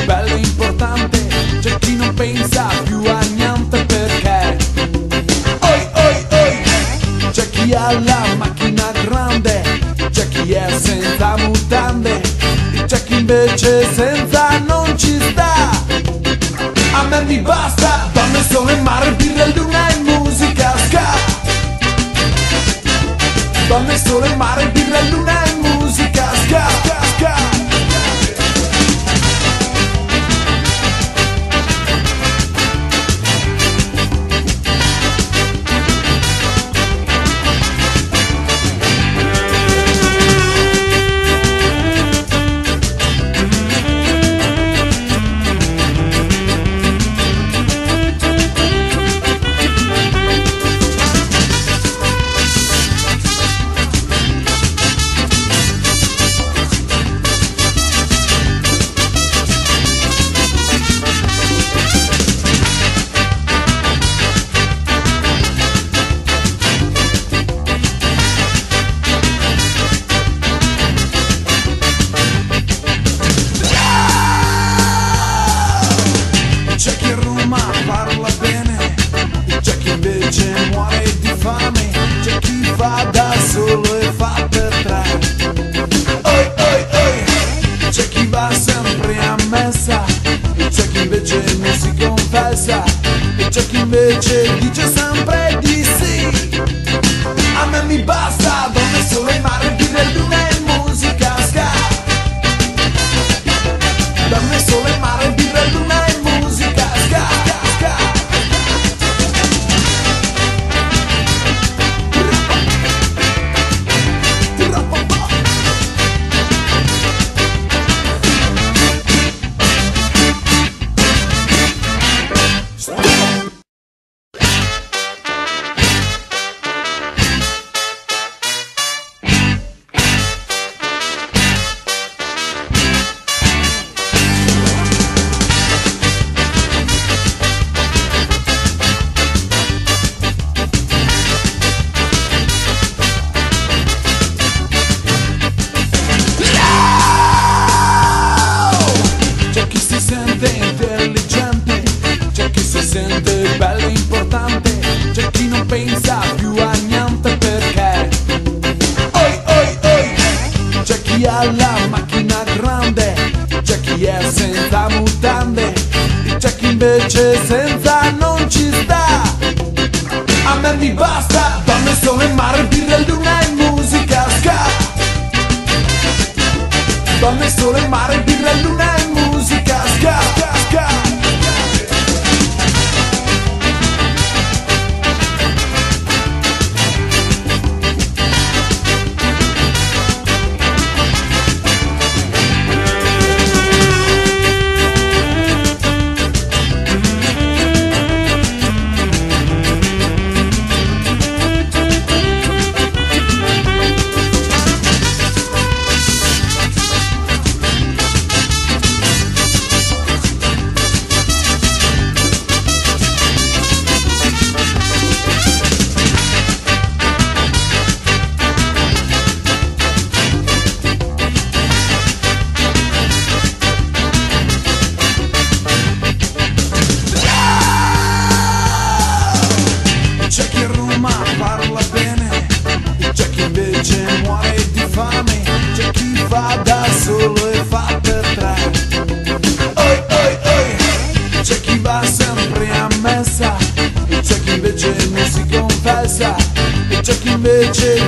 bello e importante, c'è chi non pensa più a niente perché oi oi oi, c'è chi ha la macchina grande, c'è chi è senza mutande, c'è chi invece senza non ci sta. A me mi basta donne, sole, mare, birra, luna e musica ska. Donne, sole, mare, birra, luna e musica ska, ska, ska. Parla bene, c'è chi invece muore di fame, c'è chi fa da solo e fa per tre. Oi oi oi, c'è chi va sempre a messa, e c'è chi invece non si confessa, e c'è chi invece dice sempre di sì. A me mi basta donne, sole, mare, birra, luna e musica ska. Donne, sole, mare, birra, luna e musica ska. Intelligente, c'è chi si sente bello e importante, c'è chi non pensa più a niente perché oi oi oi, c'è chi ha la macchina grande, c'è chi è senza mutande, c'è chi invece senza non ci sta. A me mi basta donne, sole, mare, birra, luna e musica ska. Donne, sole, mare, birra, luna e musica ska, ska, ska. Parla bene, c'è chi invece muore di fame, c'è chi fa da solo e fa per tre. Oi oi oi, c'è chi va sempre a messa, e c'è chi invece non si confessa, e c'è chi invece